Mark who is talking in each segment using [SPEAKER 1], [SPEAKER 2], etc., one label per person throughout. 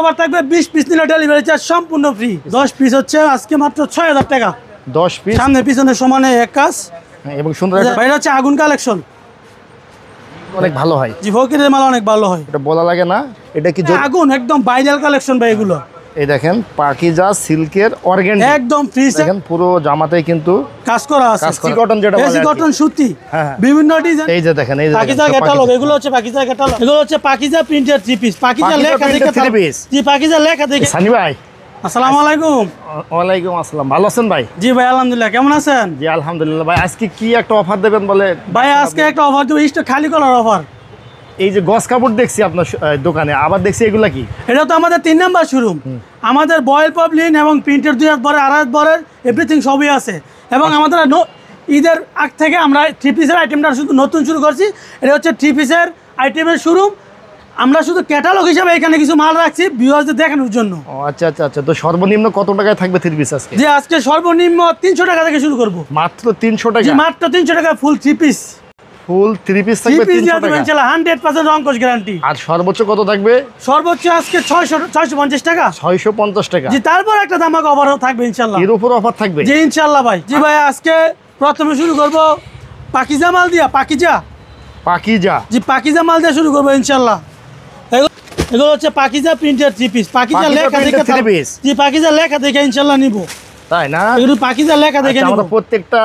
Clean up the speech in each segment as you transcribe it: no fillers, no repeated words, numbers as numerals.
[SPEAKER 1] আবার থাকবে 20 পিস নিলে ডেলিভারি চার্জ সম্পূর্ণ ফ্রি। 10 পিস হচ্ছে আজকে মাত্র 6000 টাকা।
[SPEAKER 2] 10 পিস
[SPEAKER 1] সামনে পিছনে সমানে এক কাজ
[SPEAKER 2] এবং সুন্দর একটা
[SPEAKER 1] বাইরে হচ্ছে আগুন কালেকশন,
[SPEAKER 2] অনেক ভালো হয়।
[SPEAKER 1] জি ফকিরের মাল অনেক ভালো হয়,
[SPEAKER 2] এটা বলা লাগে না। এটা কি
[SPEAKER 1] আগুন একদম ভাইরাল কালেকশন ভাই এগুলো।
[SPEAKER 2] এই দেখেন পাকিজা সিল্কের অর্গানজা
[SPEAKER 1] একদম ফ্রি,
[SPEAKER 2] দেখেন পুরো জামাতেই কিন্তু
[SPEAKER 1] কাজ করা আছে।
[SPEAKER 2] এসি কটন যেটা বলে
[SPEAKER 1] এসি কটন সুতি
[SPEAKER 2] হ্যাঁ।
[SPEAKER 1] বিভিন্ন ডিজাইন।
[SPEAKER 2] এই যে দেখেন এই যে
[SPEAKER 1] পাকিজা ক্যাটালগ, এগুলো হচ্ছে পাকিজা ক্যাটালগ, এগুলো হচ্ছে পাকিজা প্রিন্টেড 3 পিস। পাকিজা লেখা দেখে
[SPEAKER 2] 3 পিস।
[SPEAKER 1] জি পাকিজা লেখা দেখে।
[SPEAKER 2] সানি ভাই
[SPEAKER 1] আসসালামু আলাইকুম।
[SPEAKER 2] ওয়ালাইকুম আসসালাম, ভালো আছেন ভাই?
[SPEAKER 1] জি ভাই আলহামদুলিল্লাহ, কেমন আছেন?
[SPEAKER 2] জি আলহামদুলিল্লাহ। ভাই আজকে কি একটা অফার দেবেন বলে?
[SPEAKER 1] ভাই আজকে একটা অফার দেব, স্টক খালি করার অফার।
[SPEAKER 2] এই যে গস কাপড় দেখছি আপনার দোকানে, আবার দেখছি এগুলা কি?
[SPEAKER 1] এটা তো আমাদের 3 নাম্বার শোরুম। আমাদের বয়েল পপলিন এবং প্রিন্টের 2 হাত বরের 2.5 হাত বরের এভরিথিং সবই আছে। এবং আমাদের ঈদের আগ থেকে আমরা 3 পিসের আইটেমটা শুধু নতুন শুরু করছি। এটা হচ্ছে 3 পিসের আইটেমের শোরুম। আমরা শুধু ক্যাটালগ হিসেবে এখানে কিছু মাল রাখছি ভিউয়ারদের দেখানোর জন্য।
[SPEAKER 2] ও আচ্ছা আচ্ছা আচ্ছা। তো সর্বনিম্ন কত টাকায় থাকবে 3 পিস আজকে?
[SPEAKER 1] যে আজকে সর্বনিম্ন 300 টাকা থেকে শুরু করব।
[SPEAKER 2] মাত্র 300 টাকা?
[SPEAKER 1] জি মাত্র 300 টাকা ফুল 3 পিস।
[SPEAKER 2] ফুল 3 পিস থাকবে 300 টাকা।
[SPEAKER 1] 100% রংকশ গ্যারান্টি।
[SPEAKER 2] আর সর্বোচ্চ কত থাকবে?
[SPEAKER 1] সর্বোচ্চ আজকে 650 টাকা।
[SPEAKER 2] 650 টাকা।
[SPEAKER 1] জি তারপর একটা দামাক অফার থাকবে ইনশাআল্লাহ।
[SPEAKER 2] এর উপর অফার থাকবে?
[SPEAKER 1] জি ইনশাআল্লাহ ভাই। জি ভাই আজকে প্রথমে শুরু করব পাকিজা মাল দিয়া। পাকিজা জি পাকিজা মাল দিয়ে শুরু করব ইনশাআল্লাহ। এগুলো হচ্ছে পাকিজা প্রিন্টেড 3 পিস। পাকিজা লেখা দেখে 3 পিস। জি পাকিজা লেখা দেখে ইনশাআল্লাহ নিব।
[SPEAKER 2] তাই না?
[SPEAKER 1] এগুলো পাকিজা লেখা দেখে নিব।
[SPEAKER 2] আমরা প্রত্যেকটা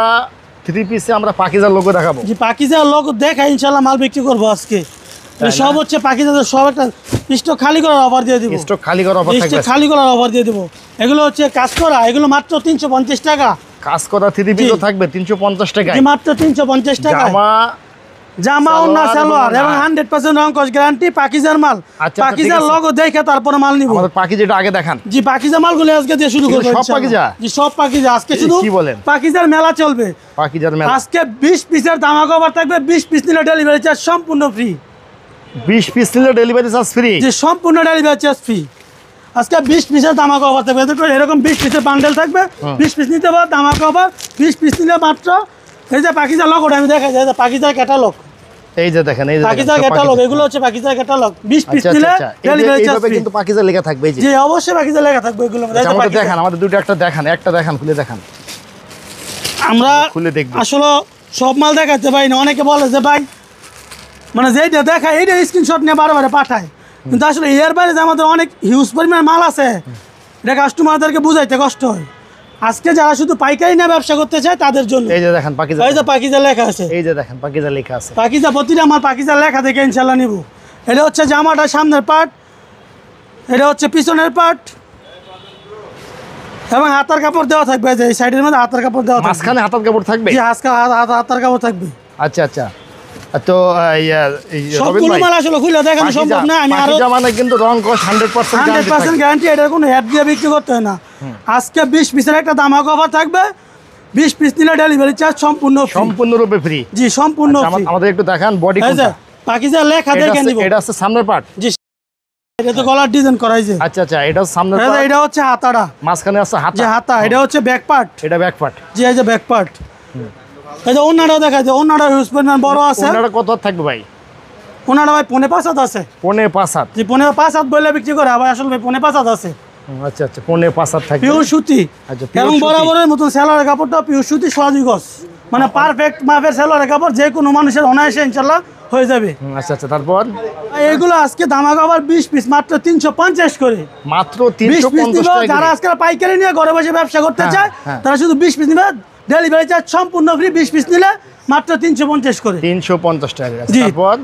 [SPEAKER 2] 3 পিসে আমরা পাকিজা লোগো দেখাবো।
[SPEAKER 1] জি পাকিজা লোগো দেখা ইনশাআল্লাহ মাল বিক্রি করব আজকে। সব হচ্ছে পাকিজাদের সব একটা স্টক খালি করার অফার দিয়ে দিব।
[SPEAKER 2] স্টক খালি করার অফার থাকবে।
[SPEAKER 1] স্টক খালি করার অফার দিয়ে দিব। এগুলো হচ্ছে কাজ করা, এগুলো মাত্র 350 টাকা।
[SPEAKER 2] কাজ করা 3 পিসও থাকবে 350 টাকা।
[SPEAKER 1] জি মাত্র 350 টাকা। জামা ওন্না সালোয়ার এবং 100% রংকশ গ্যারান্টি পাকিজার মাল। পাকিজার লোগো দেখে তারপরে মাল নিব।
[SPEAKER 2] আমাদের পাকিজাটা আগে দেখান।
[SPEAKER 1] জি পাকিজা মালগুলো আজকে দিয়ে শুরু করব।
[SPEAKER 2] সব পাকিজা?
[SPEAKER 1] জি সব পাকিজা। আজকে শুধু
[SPEAKER 2] কি বলেন?
[SPEAKER 1] পাকিজার মেলা চলবে।
[SPEAKER 2] পাকিজার মেলা
[SPEAKER 1] আজকে 20 পিসের দামাক অফার থাকবে। 20 পিস নিলে ডেলিভারি চার্জ সম্পূর্ণ ফ্রি।
[SPEAKER 2] 20 পিস নিলে ডেলিভারি চার্জ ফ্রি?
[SPEAKER 1] জি সম্পূর্ণ ডেলিভারি চার্জ ফ্রি। আজকে 20 পিসের দামাক অফার থাকবে। এরকম 20 পিসের বান্ডেল থাকবে। 20 পিস নিতে পারো দামাক অফার। 20 পিস নিলে মাত্র এই যে পাকিজা লোগোটা আমি দেখাই যে পাকিজার ক্যাটালগ।
[SPEAKER 2] এই যে দেখেন এই যে
[SPEAKER 1] পাকিজার ক্যাটালগ, এগুলো হচ্ছে পাকিজার ক্যাটালগ। 20 পিস নিলে ডেলিভারি চার্জ ফ্রি।
[SPEAKER 2] কিন্তু পাকিজা লেখা থাকবে এই যে।
[SPEAKER 1] জি অবশ্যই পাকিজা লেখা থাকবে এগুলো।
[SPEAKER 2] আমাদের দেখান, আমাদের দুটো একটা দেখান, একটা দেখান, খুলে দেখান।
[SPEAKER 1] আমরা
[SPEAKER 2] খুলে দেখব।
[SPEAKER 1] আসলে সব মাল দেখাতে পারি না। অনেকে বলে যে ভাই মানে যেটা দেখা এইটা স্ক্রিনশট নিয়ে বারে পাঠায়, কিন্তু আসলে এর বাইরে যে আমাদের অনেক হিউজ পরিমাণ মাল আছে এটা কাস্টমারদেরকে বুঝাইতে কষ্ট হয়। আজকে যারা শুধু পাইকারি নিয়ে ব্যবসা করতে চায় তাদের জন্য।
[SPEAKER 2] এই যে দেখেন পাকিজা,
[SPEAKER 1] এই যে পাকিজা লেখা আছে।
[SPEAKER 2] এই যে দেখেন পাকিজা লেখা আছে।
[SPEAKER 1] পাকিজা প্রতিটা মাল পাকিজা লেখা দেখে ইনশাআল্লাহ নিব। এটা হচ্ছে জামাটা সামনের পার্ট, এটা হচ্ছে পিছনের পার্ট এবং হাতার কাপড় দেওয়া থাকবে। এই সাইডের মধ্যে হাতার কাপড় দেওয়া থাকবে।
[SPEAKER 2] মাঝখানে হাতার কাপড় থাকবে?
[SPEAKER 1] জি হাতার কাপড় থাকবে।
[SPEAKER 2] আচ্ছা আচ্ছা। তো
[SPEAKER 1] সবগুলো মাল আসলে খুলে দেখানো সম্ভব না। আমি আরো
[SPEAKER 2] মানে কিন্তু রংকশ 100%
[SPEAKER 1] গ্যারান্টি। এটার কোনো অ্যাড দিয়ে বিক্রি করতে হয় না। আজকে 20 পিসের একটা দামাক অফার থাকবে। 20 পিস নিলে ডেলিভারি চার্জ
[SPEAKER 2] সম্পূর্ণরূপে ফ্রি।
[SPEAKER 1] জি সম্পূর্ণ ফ্রি।
[SPEAKER 2] আমাদের একটু দেখান বডি কোনটা?
[SPEAKER 1] পাকিজা লেখা দেখে নিব।
[SPEAKER 2] এটা হচ্ছে সামনের পার্ট? জি
[SPEAKER 1] এটা তো গলার ডিজাইন করাই যে।
[SPEAKER 2] আচ্ছা আচ্ছা। এটা সামনের পার্ট,
[SPEAKER 1] এটা হচ্ছে হাতাটা,
[SPEAKER 2] মাঝখানে আছে হাতা।
[SPEAKER 1] জি হাতা। এটা হচ্ছে ব্যাক পার্ট।
[SPEAKER 2] এটা ব্যাক পার্ট? জি
[SPEAKER 1] এই যে ব্যাক পার্ট। এই যে ওন্নাটাও দেখা যায়, ওন্নাটা হিউজ পরিমাণ বড় আছে।
[SPEAKER 2] ওন্নাটা কত থাকবে ভাই?
[SPEAKER 1] ওন্নাটা ভাই 5.5 হাত আছে।
[SPEAKER 2] 5.5 হাত? জি
[SPEAKER 1] 5.5 হাত বলে বিক্রি করে, আবার আসলে ভাই 5.5 হাত আছে।
[SPEAKER 2] আচ্ছা আচ্ছা। 5.5 হাত থাকবে
[SPEAKER 1] পিওর সুতি।
[SPEAKER 2] আচ্ছা।
[SPEAKER 1] এবং বরাবরের মতন সেলোয়ারের কাপড়টা পিওর সুতি সোয়াজি গজ, মানে পারফেক্ট মাপের সেলোয়ারের কাপড়, যে কোনো মানুষের অনায়াসে ইনশাআল্লাহ হয়ে যাবে।
[SPEAKER 2] আচ্ছা আচ্ছা। তারপর
[SPEAKER 1] এগুলো আজকে দামাক আবার 20 পিস মাত্র 350 করে।
[SPEAKER 2] মাত্র 350 টাকা।
[SPEAKER 1] যারা আজকে পাইকারি নিয়ে ঘরে বসে ব্যবসা করতে চায় তারা শুধু 20 পিস নিবে, ডেলিভারি চার্জ সম্পূর্ণ ফ্রি। 20 পিস নিলে মাত্র 350 করে।
[SPEAKER 2] 350 টাকা। তারপর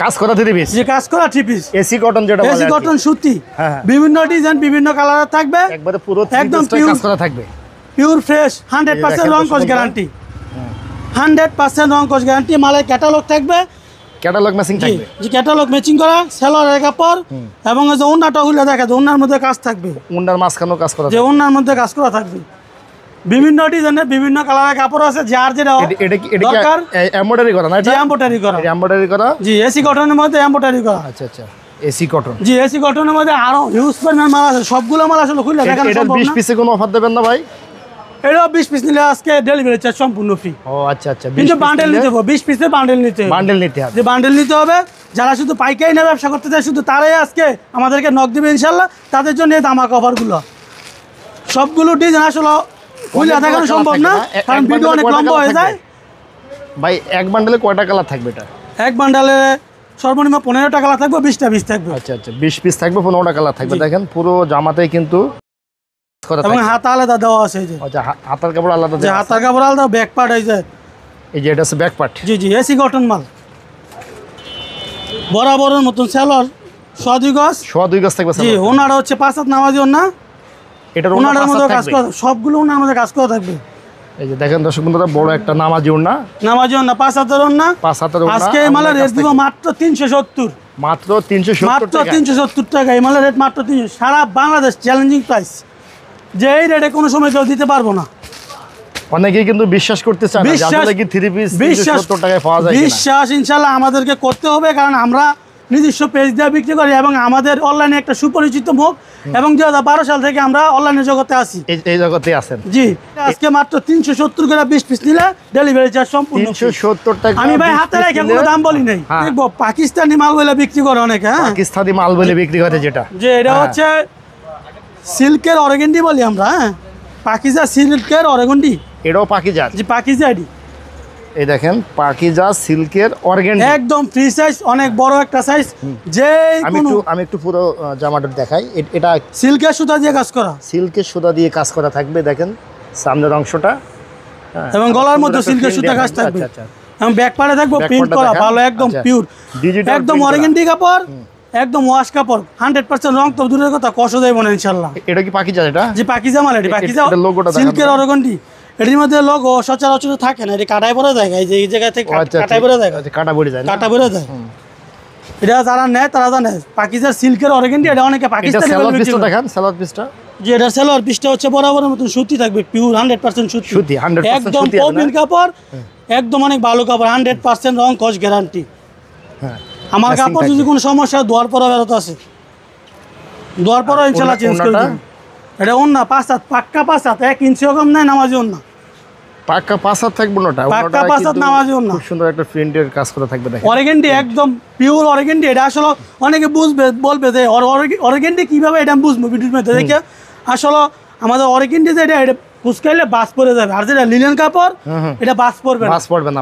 [SPEAKER 2] কাজ করা 3 পিস?
[SPEAKER 1] যে কাজ করা 3 পিস
[SPEAKER 2] এসি কটন যেটা বলে,
[SPEAKER 1] এসি কটন সুতি, বিভিন্ন ডিজাইন বিভিন্ন কালারের থাকবে।
[SPEAKER 2] একবারে পুরো
[SPEAKER 1] একদম
[SPEAKER 2] কাজ করা থাকবে।
[SPEAKER 1] পিওর ফ্রেশ 100% রংকশ গ্যারান্টি। 100% রংকশ গ্যারান্টি। মালের ক্যাটালগ থাকবে,
[SPEAKER 2] ক্যাটালগ ম্যাচিং থাকবে।
[SPEAKER 1] জি ক্যাটালগ ম্যাচিং করা সেলোয়ারের কাপড় এবং এই যে ওন্নাটা হইলে দেখা যায় ওন্নার মধ্যে কাজ থাকবে।
[SPEAKER 2] ওন্নার মাঝখানেও কাজ করা,
[SPEAKER 1] যে ওন্নার মধ্যে কাজ করা থাকবে। বিভিন্ন ডিজাইনের বিভিন্ন কালারের কাপড় আছে, যার যেটা দরকার।
[SPEAKER 2] এমব্রয়ডারি করা না? এটা
[SPEAKER 1] এমব্রয়ডারি করা।
[SPEAKER 2] এমব্রয়ডারি করা।
[SPEAKER 1] জি এসি কটনের মধ্যে এমব্রয়ডারি করা।
[SPEAKER 2] আচ্ছা আচ্ছা। AC cotton? জি
[SPEAKER 1] এসি কটনের মধ্যে আরো হিউজ পরিমাণ মাল আছে। সবগুলো মাল আসলে খুলে দেখানো সম্ভব না।
[SPEAKER 2] 20 পিসে কোনো অফার দেবেন না ভাই?
[SPEAKER 1] এটা 20 পিস নিলে আজকে ডেলিভারি চার্জ সম্পূর্ণ ফ্রি।
[SPEAKER 2] ও আচ্ছা আচ্ছা।
[SPEAKER 1] কিন্তু বান্ডেল নিতে হবে, 20 পিসের বান্ডেল নিতে হবে।
[SPEAKER 2] বান্ডেল নিতে হবে?
[SPEAKER 1] যে বান্ডেল নিতে হবে যারা শুধু পাইকারি নিয়ে ব্যবসা করতে চায় শুধু তারাই আজকে আমাদেরকে নক দেবে ইনশাল্লাহ। তাদের জন্য এই ধামাকা অফারগুলো। সবগুলো ডিজাইন আসলে খুলে দেখানো সম্ভব না, কারণ ভিডিও অনেক লম্বা হয়ে যায়।
[SPEAKER 2] ভাই এক বান্ডেলে কয়টা কালার থাকবে এটা?
[SPEAKER 1] এক বান্ডালে সর্বনিম্ন 15টা কালার থাকবে, 20টা পিস থাকবে।
[SPEAKER 2] আচ্ছা আচ্ছা, 20 পিস থাকবে, 15টা কালার থাকবে। দেখেন পুরো জামাতেই কিন্তু
[SPEAKER 1] এবং হাতা আলাদা দেওয়া আছে। এই যে
[SPEAKER 2] আচ্ছা, হাতার কাপড় আলাদা
[SPEAKER 1] যে হাতার কাপড় আলাদা, ব্যাক পার্ট এই যে
[SPEAKER 2] এটা হচ্ছে ব্যাক পার্ট।
[SPEAKER 1] জি জি, এসি কটন মাল, বরাবরের মতন সেলর, 2 গজ।
[SPEAKER 2] 2 গজ থাকবে।
[SPEAKER 1] জি, ওনারা হচ্ছে 5 হাত নামাজি ওনা,
[SPEAKER 2] এটার
[SPEAKER 1] ওনার মধ্যে কাজ করা, সবগুলো ওনার মধ্যে কাজ করা থাকবে।
[SPEAKER 2] এই যে দেখেন দর্শক বন্ধুরা, বড় একটা নামাজি ওড়না,
[SPEAKER 1] নামাজি ওনা 5 হাতের ওনা।
[SPEAKER 2] 5 হাতের ওড়না।
[SPEAKER 1] আজকে এই মালের রেট দিব মাত্র 370,
[SPEAKER 2] মাত্র 370 টাকা।
[SPEAKER 1] 370 টাকা এই মালের রেট মাত্র 300। সারা বাংলাদেশ চ্যালেঞ্জিং প্রাইস, যে এই রেটে কোনো সময় কেউ দিতে পারবো না।
[SPEAKER 2] অনেকেই কিন্তু বিশ্বাস করতে চায় না যে আসলে কি 3 পিস 370 টাকায় পাওয়া যায় কিনা।
[SPEAKER 1] বিশ্বাস ইনশাআল্লাহ আমাদেরকে করতে হবে, কারণ আমরা নিজস্ব পেজ দিয়ে বিক্রি করি এবং আমাদের অনলাইনে একটা সুপরিচিত মুখ, এবং 2012 সাল থেকে আমরা অনলাইনে জগতে আছি,
[SPEAKER 2] এই জগতে আছেন।
[SPEAKER 1] জি, আজকে মাত্র 370 করে 20 পিস নিলে ডেলিভারি চার্জ সম্পূর্ণ।
[SPEAKER 2] 370 টাকা।
[SPEAKER 1] আমি ভাই হাতে রেখে কোনো দাম বলি নাই। দেখবো পাকিস্তানি মাল বলে বিক্রি করে অনেকে, হ্যাঁ
[SPEAKER 2] পাকিস্তানি মাল বলে বিক্রি করে, যেটা
[SPEAKER 1] যে এটা হচ্ছে সিল্কের অরেগেন্ডি বলি আমরা, হ্যাঁ পাকিজা সিল্কের অরেগেন্ডি,
[SPEAKER 2] এটাও পাকিজা।
[SPEAKER 1] জি পাকিজা এডি।
[SPEAKER 2] এই দেখেন পাকিজা সিল্কের অর্গানডি,
[SPEAKER 1] একদম ফ্রি সাইজ, অনেক বড় একটা সাইজ। যে
[SPEAKER 2] আমি একটু পুরো জামাটা দেখাই। এটা
[SPEAKER 1] সিল্কের সুতা দিয়ে কাজ করা,
[SPEAKER 2] সিল্কের সুতা দিয়ে কাজ করা থাকবে। দেখেন সামনের অংশটা,
[SPEAKER 1] এবং গলার মধ্যে সিল্কের সুতা কাজ থাকবে।
[SPEAKER 2] আচ্ছা,
[SPEAKER 1] এবং ব্যাক পার্টে থাকবে প্রিন্ট করা, ভালো একদম পিওর একদম অরেগেন্ডি কাপড়, একদম ওয়াশ কাপড়, 100% রং তো দূরের কথা, কষ্ট দেব না ইনশাআল্লাহ।
[SPEAKER 2] এটা কি পাকিজা? এটা
[SPEAKER 1] যে পাকিজা মাল, এটি পাকিজা
[SPEAKER 2] লোগোটা
[SPEAKER 1] সিল্কের অরেগেন্ডি। এটির মধ্যে লোগো সচরাচর থাকে না, এটি কাটায় পরে যায়, এই যে এই জায়গা থেকে কাটায় পরে যায়,
[SPEAKER 2] কাটা পড়ে যায়,
[SPEAKER 1] কাটা পরে যায়। এটা যারা নেয় তারা জানে পাকিজার সিল্কের অরেগেন্ডি। এটা অনেকে পাকিস্তানি বলে বিক্রি করে।
[SPEAKER 2] দেখেন সালোয়ার পিসটা,
[SPEAKER 1] যে এটা সালোয়ার পিসটা হচ্ছে বরাবরের মতন সুতি থাকবে, পিওর 100% সুতি,
[SPEAKER 2] সুতি 100%
[SPEAKER 1] একদম
[SPEAKER 2] সুতি,
[SPEAKER 1] প্রবলেম কাপড়, একদম অনেক ভালো কাপড়, 100% রং কস গ্যারান্টি।
[SPEAKER 2] হ্যাঁ,
[SPEAKER 1] আমার কাপড় যদি কোনো সমস্যা ধোয়ার পরে বেরোতে আছে, ধোয়ার পরে ইনশাআল্লাহ চেঞ্জ করে দেব। এটা ওন্না 5 হাত, পাক্কা 5 হাত, 1 ইঞ্চিও কম নাই, নামাজি ওন্না
[SPEAKER 2] পাক্কা 5 হাত থাকবে। ওটা
[SPEAKER 1] পাক্কা 5 হাত নামাজি ওন্না,
[SPEAKER 2] খুব সুন্দর একটা প্রিন্টের কাজ করা থাকবে। দেখেন
[SPEAKER 1] অরেগেন্ডি, একদম পিওর অরেগেন্ডি। এটা আসলে অনেকে বুঝবে, বলবে যে অরেগেন্ডি কিভাবে, এটা বুঝবো ভিডিওর মধ্যে দেখে। আসলে আমাদের অরেগেন্ডি যে এটা কুচকাইলে বাস পড়ে যাবে, আর যেটা লিলেন কাপড় এটা বাস পড়বে না,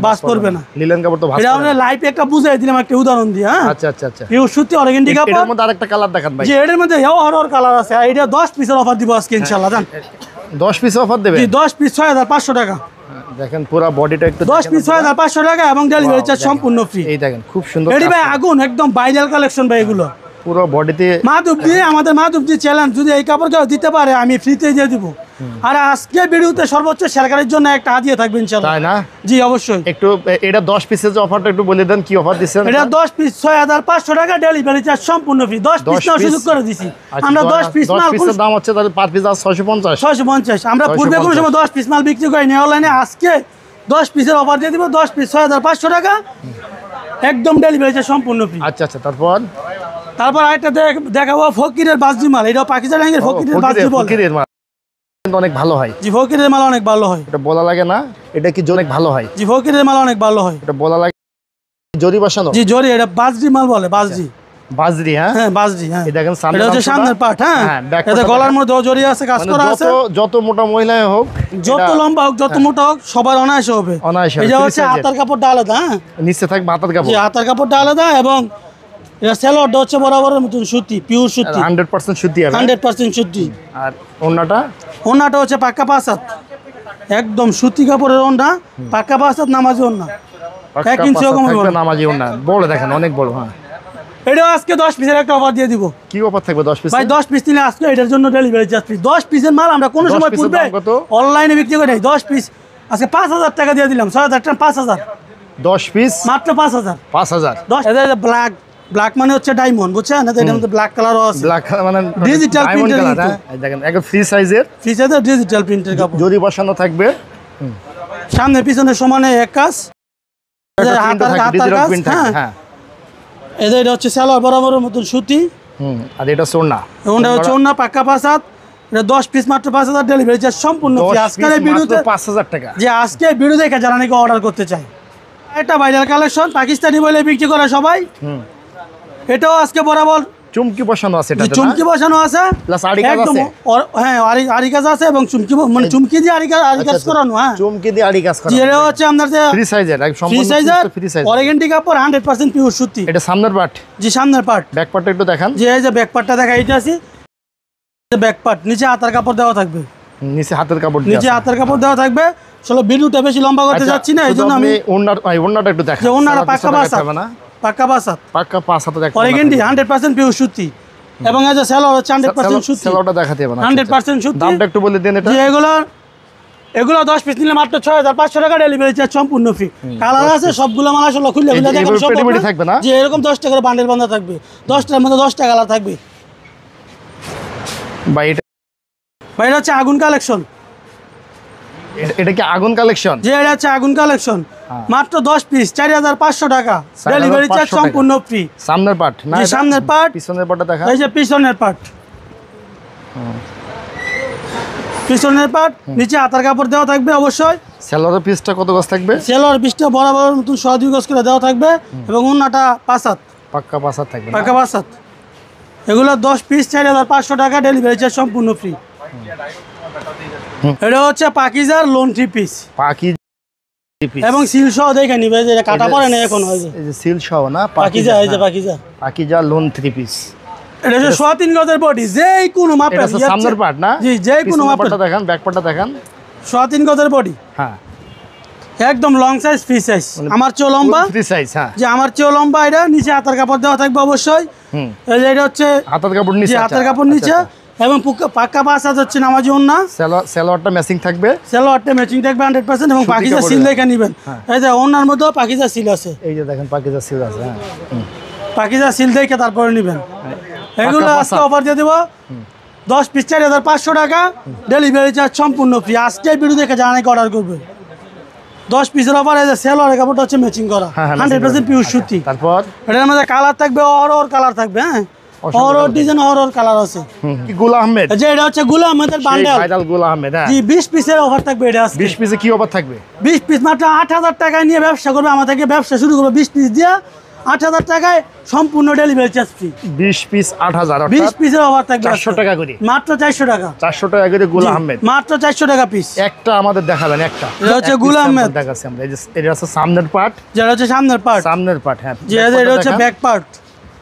[SPEAKER 1] বাস পড়বে না।
[SPEAKER 2] লিলেন কাপড় তো বাস
[SPEAKER 1] এটা আমরা লাইভ একটা বুঝাই দিলাম, একটা উদাহরণ দিয়ে। হ্যাঁ
[SPEAKER 2] আচ্ছা আচ্ছা আচ্ছা,
[SPEAKER 1] পিওর সুতি অরেগেন্ডি কাপড়।
[SPEAKER 2] এর মধ্যে আরেকটা কালার দেখান ভাই।
[SPEAKER 1] যে এর মধ্যে হর কালার আছে, আর এটা 10 পিসের অফার দিব আজকে ইনশাআল্লাহ। জান
[SPEAKER 2] 10 পিস অফার দেবে?
[SPEAKER 1] জি, 10 পিস 6500 টাকা।
[SPEAKER 2] দেখেন পুরো বডিটা একটু
[SPEAKER 1] 10 পিস 6500 টাকা, এবং ডেলিভারি চার্জ সম্পূর্ণ ফ্রি।
[SPEAKER 2] এই দেখেন খুব সুন্দর
[SPEAKER 1] এডি ভাই আগুন, একদম ভাইরাল কালেকশন ভাই এগুলো।
[SPEAKER 2] পুরো বডিতে
[SPEAKER 1] মাধব দিয়ে, আমাদের মাধব দিয়ে চ্যালেঞ্জ, যদি এই কাপড় কেউ দিতে পারে আমি ফ্রিতে দিয়ে দিব। আর আজকে ভিডিওতে সর্বোচ্চ শেয়ারকারীর জন্য একটা হাদিয়া থাকবে ইনশাআল্লাহ।
[SPEAKER 2] তাই না?
[SPEAKER 1] জি অবশ্যই।
[SPEAKER 2] একটু এটা 10 পিসের যে অফারটা একটু বলে দেন, কি অফার দিচ্ছেন?
[SPEAKER 1] এটা 10 পিস 6500 টাকা, ডেলিভারি চার্জ সম্পূর্ণ ফ্রি। 10 পিস নাও সুযোগ করে দিছি আমরা। 10 পিস মাল,
[SPEAKER 2] 10 পিসের দাম হচ্ছে তাহলে পার পিস 650।
[SPEAKER 1] 650। আমরা পূর্বে কোনো সময় 10 পিস মাল বিক্রি করিনি অনলাইনে, আজকে 10 পিসের অফার দিয়ে দিব। 10 পিস 6500 টাকা, একদম ডেলিভারি চার্জ সম্পূর্ণ ফ্রি।
[SPEAKER 2] আচ্ছা আচ্ছা, তারপর
[SPEAKER 1] আরেকটা দেখাবো ফকিরের বাসজি মাল। এটা পাকিস্তান রঙের ফকিরের বাসজি বলে।
[SPEAKER 2] ফকিরের মাল কিন্তু অনেক ভালো হয়।
[SPEAKER 1] জি, ফকিরের মাল অনেক ভালো হয়,
[SPEAKER 2] এটা বলা লাগে না? এটা কি অনেক ভালো হয়?
[SPEAKER 1] জি, ফকিরের মাল অনেক ভালো হয়,
[SPEAKER 2] এটা বলা লাগে। জরি বসানো?
[SPEAKER 1] জি জরি, এটা বাসজি মাল বলে, বাসজি।
[SPEAKER 2] বাজরি? হ্যাঁ
[SPEAKER 1] হ্যাঁ বাসজি। হ্যাঁ
[SPEAKER 2] এই দেখেন
[SPEAKER 1] এটা হচ্ছে সামনের পার্ট। হ্যাঁ এটা গলার মধ্যে জরি আছে, কাজ করা আছে।
[SPEAKER 2] যত মোটা মহিলা হোক,
[SPEAKER 1] যত লম্বা হোক, যত মোটা হোক, সবার অনায়াসে হবে। এটা হচ্ছে হাতার কাপড়টা আলাদা। হ্যাঁ
[SPEAKER 2] নিচে থাকবে হাতার কাপড়।
[SPEAKER 1] জি, হাতার কাপড়টা আলাদা, এবং এটা সেলোয়ারটা হচ্ছে বরাবরের মতন সুতি, পিওর সুতি,
[SPEAKER 2] 100% সুতি হবে।
[SPEAKER 1] 100% সুতি।
[SPEAKER 2] আর ওন্নাটা?
[SPEAKER 1] ওন্নাটা হচ্ছে পাক্কা 5 হাত, একদম সুতি কাপড়ের ওন্না, পাক্কা 5 হাত, নামাজি ওন্না, 1 ইঞ্চিও কম হবে না।
[SPEAKER 2] নামাজি ওন্না বড়, দেখেন অনেক বড়। হ্যাঁ
[SPEAKER 1] এটাও আজকে 10 পিসের একটা অফার দিয়ে দিব।
[SPEAKER 2] কি অফার থাকবে 10 পিস?
[SPEAKER 1] ভাই 10 পিস নিলে আজকে এটার জন্য ডেলিভারি চার্জ ফ্রি। 10 পিসের মাল আমরা কোনো সময় পূর্বে অনলাইনে বিক্রি করি নাই। 10 পিস আজকে 5000 টাকা দিয়ে দিলাম। 6000 টাকা 5000।
[SPEAKER 2] 10 পিস
[SPEAKER 1] মাত্র 5000।
[SPEAKER 2] 5000।
[SPEAKER 1] 10 এটা ব্ল্যাক মানে হচ্ছে ডায়মন্ড, বুঝছেন? এটার মধ্যে ব্ল্যাক কালারও আছে।
[SPEAKER 2] ব্ল্যাক মানে
[SPEAKER 1] ডিজিটাল প্রিন্টের কালার।
[SPEAKER 2] এই দেখেন একদম ফ্রি সাইজের,
[SPEAKER 1] ফ্রি সাইজের ডিজিটাল প্রিন্টের কাপড়।
[SPEAKER 2] জরি বসানো থাকবে,
[SPEAKER 1] সামনে পিছনে সমানে এক কাজ। হাতার কাজ। হ্যাঁ এটা হচ্ছে সালোয়ার বরাবরের মতন সুতি।
[SPEAKER 2] আর এটা সোনা,
[SPEAKER 1] ওটা হচ্ছে ওন্না, পাক্কা 5 হাত। এটা 10 পিস মাত্র 5000, ডেলিভারি চার্জ সম্পূর্ণ ফ্রি। আজকের এই ভিডিওতে
[SPEAKER 2] 5000 টাকা।
[SPEAKER 1] যে আজকে ভিডিও দেখে যারা নাকি অর্ডার করতে চায়, এটা ভাইরাল কালেকশন, পাকিস্তানি বলে বিক্রি করে সবাই। এটাও আজকে বরাবর
[SPEAKER 2] চুমকি বসানো আছে এটা,
[SPEAKER 1] চুমকি বসানো আছে
[SPEAKER 2] প্লাস আরি কাজ
[SPEAKER 1] একদম
[SPEAKER 2] আছে।
[SPEAKER 1] হ্যাঁ আরি কাজ আছে এবং চুমকি মানে চুমকি দিয়ে আরি কাজ করানো। হ্যাঁ
[SPEAKER 2] চুমকি দিয়ে আরি কাজ করা,
[SPEAKER 1] এটা হচ্ছে আমাদের
[SPEAKER 2] ফ্রি সাইজের,
[SPEAKER 1] ফ্রি সাইজের অরিগেন্টি কাপড় 100% পিওর সুতি।
[SPEAKER 2] এটা সামনের পার্ট,
[SPEAKER 1] জি সামনের পার্ট।
[SPEAKER 2] ব্যাক পার্টটা একটু দেখান।
[SPEAKER 1] যে এই যে ব্যাক পার্টটা দেখা এটা আছে, ব্যাক পার্ট নিচে হাতার কাপড় দেওয়া থাকবে,
[SPEAKER 2] নিচে হাতের কাপড়
[SPEAKER 1] নিচে হাতের কাপড় দেওয়া থাকবে। চলো ভিডিওটা বেশি লম্বা করতে যাচ্ছি না, এই জন্য আমি
[SPEAKER 2] ওন্নাটা একটু দেখান।
[SPEAKER 1] যে ওন্নাটা পাক্কা বাসাত, পাক্কা বাসাত,
[SPEAKER 2] পাক্কা 5 হাতে
[SPEAKER 1] অরিগেন্টি 100% পিওর সুতি এবং এই যে সেলর হচ্ছে 100% সুতি।
[SPEAKER 2] সেলরটা দেখাতে হবে না,
[SPEAKER 1] 100% সুতি।
[SPEAKER 2] দামটা একটু বলে দেন। এটা
[SPEAKER 1] যে এগুলো 10 পিস নিলে মাত্র 6500 টাকা, ডেলিভারি চার্জ সম্পূর্ণ ফ্রি। কালার আছে সবগুলো মাল আসলে খুলে খুলে দেখেন সব
[SPEAKER 2] পেটিপেটি থাকবে না,
[SPEAKER 1] যে এরকম 10 টাকার বান্ডেল বাঁধা থাকবে, 10টার মধ্যে 10টা কালার থাকবে।
[SPEAKER 2] ভাই এটা
[SPEAKER 1] হচ্ছে আগুন কালেকশন।
[SPEAKER 2] এটা কি আগুন কালেকশন?
[SPEAKER 1] যে এটা হচ্ছে আগুন কালেকশন, মাত্র 10 পিস 4500 টাকা, ডেলিভারি চার্জ সম্পূর্ণ ফ্রি।
[SPEAKER 2] সামনের পার্ট না,
[SPEAKER 1] যে সামনের পার্ট,
[SPEAKER 2] পিছনের পার্টটা দেখা।
[SPEAKER 1] এই যে পিছনের পার্ট, পিছনের পার্ট নিচে হাতার কাপড় দেওয়া থাকবে অবশ্যই।
[SPEAKER 2] সেলরের পিসটা কত গজ থাকবে?
[SPEAKER 1] সেলর পিসটা বরাবর নতুন 102 গজ করে দেওয়া থাকবে এবং ওন্নাটা 5 হাত,
[SPEAKER 2] পাক্কা 5 হাত থাকবে,
[SPEAKER 1] পাক্কা 5 হাত। এগুলো 10 পিস 4500 টাকা, ডেলিভারি চার্জ সম্পূর্ণ ফ্রি। এটা হচ্ছে পাকিজার লোন 3 পিস,
[SPEAKER 2] পাকিজা পিস
[SPEAKER 1] এবং সিল সহ দেখে নিবে, যে এটা কাটা পড়ে না এখন হয় যে
[SPEAKER 2] এই যে সিল সহ না,
[SPEAKER 1] পাকিজা, এই যে পাকিজা,
[SPEAKER 2] পাকিজা লোন 3 পিস।
[SPEAKER 1] এটা হচ্ছে 3.5 গজের বডি, যেই কোনো মাপের।
[SPEAKER 2] এটা সামনের পার্ট না?
[SPEAKER 1] জি যেই কোনো মাপের।
[SPEAKER 2] পার্টটা দেখান, ব্যাক পার্টটা দেখান।
[SPEAKER 1] 3.5 গজের বডি,
[SPEAKER 2] হ্যাঁ
[SPEAKER 1] একদম লং সাইজ, ফ্রি সাইজ, আমার চেয়ে লম্বা,
[SPEAKER 2] ফ্রি সাইজ। হ্যাঁ
[SPEAKER 1] যে আমার চেয়ে লম্বা। এটা নিচে হাতার কাপড় দেওয়া থাকবে অবশ্যই। এই যে এটা হচ্ছে
[SPEAKER 2] হাতার কাপড় নিচে,
[SPEAKER 1] হাতার কাপড় নিচে এবং পাক্কা 5 হাত হচ্ছে নামাজি ওন্না।
[SPEAKER 2] সেলোয়ারটা ম্যাচিং থাকবে,
[SPEAKER 1] সেলোয়ারটা ম্যাচিং থাকবে 100% এবং পাকিজা সিল দেখে নেবেন। এই যে ওন্নার মধ্যে পাকিজা সিল আছে,
[SPEAKER 2] এই যে দেখেন পাকিজা সিল আছে। হ্যাঁ
[SPEAKER 1] পাকিজা সিল দেখে তারপরে নেবেন। এগুলো আজকে অফার দিয়ে দেবো 10 পিস 4500 টাকা, ডেলিভারি চার্জ সম্পূর্ণ ফ্রি। আজকে ভিডিও দেখে জানাই অর্ডার করবে। 10 পিসের অফার। এই যে সেলোয়ারের কাপড়টা হচ্ছে ম্যাচিং করা, 100% পিওর সুতি।
[SPEAKER 2] তারপর
[SPEAKER 1] এটার মধ্যে কালার থাকবে, অর কালার থাকবে। হ্যাঁ অর ডিজাইন, অর কালার আছে।
[SPEAKER 2] কি গুল আহমেদ,
[SPEAKER 1] যে এটা হচ্ছে গুল আহমেদের বান্ডেল,
[SPEAKER 2] ভাইরাল গুল আহমেদ। হ্যাঁ
[SPEAKER 1] জি 20 পিসের অফার থাকবে। এটা আজকে
[SPEAKER 2] 20 পিসে কি অফার থাকবে?
[SPEAKER 1] 20 পিস মাত্র 8000 টাকায় নিয়ে ব্যবসা করবে, আমার থেকে ব্যবসা শুরু করবে 20 পিস দিয়ে 8000 টাকায়, সম্পূর্ণ ডেলিভারি চার্জ ফ্রি।
[SPEAKER 2] 20 পিস 8000,
[SPEAKER 1] 20 পিসের অফার থাকবে
[SPEAKER 2] 400 টাকা করে,
[SPEAKER 1] মাত্র 400 টাকা।
[SPEAKER 2] 400 টাকা করে গুল আহমেদ,
[SPEAKER 1] মাত্র 400 টাকা পিস।
[SPEAKER 2] একটা আমাদের দেখাবেন, একটা
[SPEAKER 1] এটা হচ্ছে গুল আহমেদ
[SPEAKER 2] দেখাচ্ছি আমরা। এই যে এটা হচ্ছে সামনের পার্ট,
[SPEAKER 1] যেটা হচ্ছে সামনের পার্ট,
[SPEAKER 2] সামনের পার্ট। হ্যাঁ
[SPEAKER 1] যে এটা হচ্ছে ব্যাক পার্ট,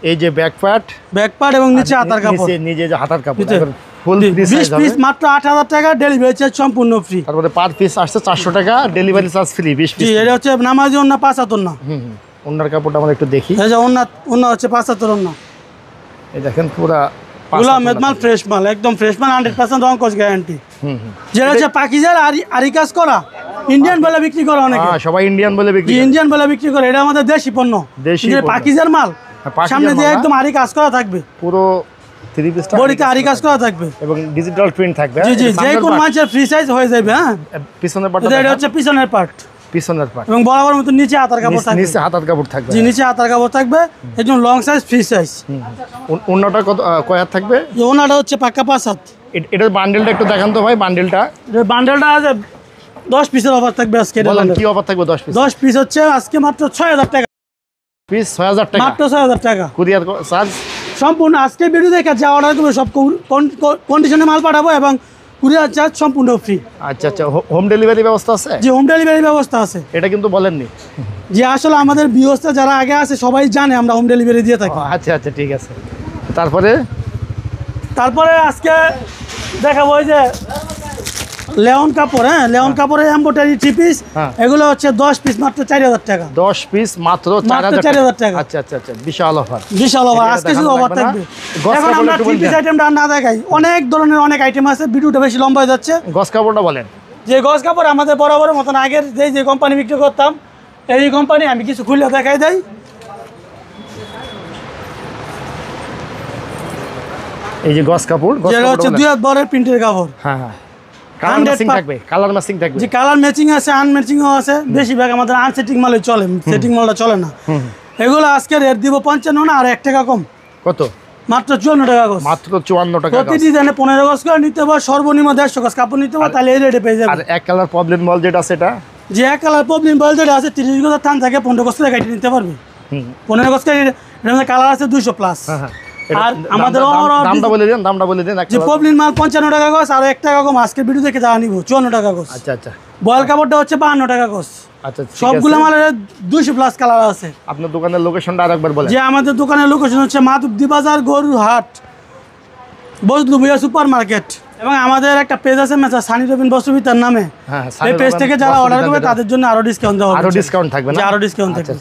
[SPEAKER 2] এই যে ব্যাক পার্ট,
[SPEAKER 1] এবং নিচে হাতার কাপড়,
[SPEAKER 2] নিচে যে হাতার কাপড়
[SPEAKER 1] নিচে।
[SPEAKER 2] ফুল
[SPEAKER 1] 20 পিস মাত্র 8000 টাকা, ডেলিভারি চার্জ সম্পূর্ণ ফ্রি।
[SPEAKER 2] তারপরে পার পিস আসছে 400 টাকা, ডেলিভারি চার্জ ফ্রি। 20 পিস।
[SPEAKER 1] জি এটা হচ্ছে নামাজি ওন্না 5 হাত ওন্না।
[SPEAKER 2] ওন্নার কাপড়টা আমরা একটু দেখি।
[SPEAKER 1] এই যে ওন্না হচ্ছে 5 হাত ওন্না।
[SPEAKER 2] এই দেখেন পুরা
[SPEAKER 1] গুল আহমেদ মাল, ফ্রেশ মাল, একদম ফ্রেশ মাল, 100% রংকশ গ্যারান্টি। যেটা হচ্ছে পাকিজার আরি কাজ করা, ইন্ডিয়ান বলে বিক্রি করে অনেকে।
[SPEAKER 2] সবাই ইন্ডিয়ান বলে বিক্রি করে,
[SPEAKER 1] ইন্ডিয়ান বলে বিক্রি করে। এটা আমাদের দেশি পণ্য,
[SPEAKER 2] দেশি পণ্য।
[SPEAKER 1] পাকিজার মাল, সামনে দিয়ে একদম আরি কাজ করা থাকবে,
[SPEAKER 2] পুরো 3 পিসটা
[SPEAKER 1] বডিতে আরি কাজ করা থাকবে
[SPEAKER 2] এবং ডিজিটাল প্রিন্ট থাকবে।
[SPEAKER 1] জি জি, যে কোন মাছের ফ্রি সাইজ হয়ে যাবে। হ্যাঁ
[SPEAKER 2] পিছনের পার্টটা,
[SPEAKER 1] এটা হচ্ছে পিছনের পার্ট,
[SPEAKER 2] পিছনের পার্ট
[SPEAKER 1] এবং বরাবর মতো নিচে হাতার কাপড় থাকবে,
[SPEAKER 2] নিচে হাতার কাপড় থাকবে।
[SPEAKER 1] জি নিচে হাতার কাপড় থাকবে, একদম লং সাইজ, ফ্রি সাইজ।
[SPEAKER 2] ওন্নাটা কয় হাত থাকবে?
[SPEAKER 1] ওনাটা হচ্ছে পাক্কা 5 হাত।
[SPEAKER 2] এটার বান্ডেলটা একটু দেখান তো ভাই, বান্ডেলটা।
[SPEAKER 1] বান্ডেলটা আছে 10 পিসের অফার থাকবে আজকে।
[SPEAKER 2] বলেন কি অফার থাকবে? 10 পিস।
[SPEAKER 1] 10 পিস হচ্ছে আজকে মাত্র 6000 টাকা
[SPEAKER 2] পিস, 6000 টাকা,
[SPEAKER 1] মাত্র 6000 টাকা।
[SPEAKER 2] কুরিয়ার চার্জ
[SPEAKER 1] সম্পূর্ণ আজকে ভিডিও দেখে যা অর্ডার করবে সব কন্ডিশনে মাল পাঠাবো এবং কুরিয়ার চার্জ সম্পূর্ণ ফ্রি।
[SPEAKER 2] আচ্ছা আচ্ছা, হোম ডেলিভারি ব্যবস্থা আছে?
[SPEAKER 1] যে হোম ডেলিভারি ব্যবস্থা আছে,
[SPEAKER 2] এটা কিন্তু বলেননি।
[SPEAKER 1] যে আসলে আমাদের বিয়স্তা যারা আগে আছে সবাই জানে আমরা হোম ডেলিভারি দিয়ে থাকি।
[SPEAKER 2] আচ্ছা আচ্ছা ঠিক আছে। তারপরে
[SPEAKER 1] আজকে দেখাবো ওই যে লেওন কাপড়। হ্যাঁ লেওন কাপড়ের এমব্রয়ডারি 3 পিস, এগুলো হচ্ছে 10 পিস মাত্র 4000 টাকা।
[SPEAKER 2] 10 পিস মাত্র
[SPEAKER 1] 4000 টাকা।
[SPEAKER 2] আচ্ছা আচ্ছা আচ্ছা, বিশাল অফার,
[SPEAKER 1] বিশাল অফার। আজকে শুধু অফার থাকবে। এখন আমরা 3 পিস আইটেমটা না দেখাই, অনেক ধরনের অনেক আইটেম আছে, ভিডিওটা বেশি লম্বা হয়ে যাচ্ছে।
[SPEAKER 2] গস কাপড়টা বলেন।
[SPEAKER 1] যে গস কাপড় আমাদের বরাবরের মতন আগের যে কোম্পানি বিক্রি করতাম, এই কোম্পানি আমি কিছু খুলে দেখাই দেই।
[SPEAKER 2] এই যে গস কাপড়,
[SPEAKER 1] যেটা হচ্ছে 2 হাত বড়ের প্রিন্টের কাপড়।
[SPEAKER 2] হ্যাঁ হ্যাঁ, কালার ম্যাচিং থাকবে, কালার ম্যাচিং থাকবে।
[SPEAKER 1] যে কালার ম্যাচিং আছে, আনম্যাচিংও আছে। বেশিরভাগ আমাদের আনসেটিং মালই চলে, সেটিং মালটা চলে না। এগুলো আজকে রেট দিব 55 না, আর 1 টাকা কম।
[SPEAKER 2] কত?
[SPEAKER 1] মাত্র 54 টাকা গজ।
[SPEAKER 2] মাত্র 54 টাকা।
[SPEAKER 1] প্রতি ডিজাইনে 15 গজ করে নিতে হবে, সর্বনিম্ন 150 গজ কাপড় নিতে হবে, তাহলে এই রেটে পেয়ে যাবে।
[SPEAKER 2] আর এক কালার প্রবলেম বল যেটা আছে, এটা
[SPEAKER 1] যে এক কালার প্রবলেম বল যেটা আছে 30 গজ থান থাকে 15 গজ করে কাটিয়ে নিতে পারবে। 15 গজ এর মধ্যে কালার আছে 200 প্লাস। আর আমাদের
[SPEAKER 2] দামটা বলে দিন
[SPEAKER 1] যে পবলিন মাল 55 টাকা গজ, আর 1 টাকা কম আজকের ভিডিও দেখে যা নিব 54 টাকা গজ।
[SPEAKER 2] আচ্ছা আচ্ছা।
[SPEAKER 1] বয়েল কাপড়টা হচ্ছে 52 টাকা গজ।
[SPEAKER 2] আচ্ছা,
[SPEAKER 1] সবগুলো মালের 200 প্লাস কালার আছে।
[SPEAKER 2] আপনার দোকানের লোকেশনটা আরেকবার বলেন।
[SPEAKER 1] যে আমাদের দোকানের লোকেশন হচ্ছে মাধবদী বাজার, গরুর হাট, বজলু ভুইয়া সুপার মার্কেট। এবং আমাদের একটা পেজ আছে মেসা সানি রবিন বস্ত্রবিতার নামে। এই পেজ থেকে যারা অর্ডার করবে তাদের জন্য আরো ডিসকাউন্ট দেওয়া হবে।
[SPEAKER 2] আরো ডিসকাউন্ট থাকবে না?
[SPEAKER 1] আরো ডিসকাউন্ট থাকবে।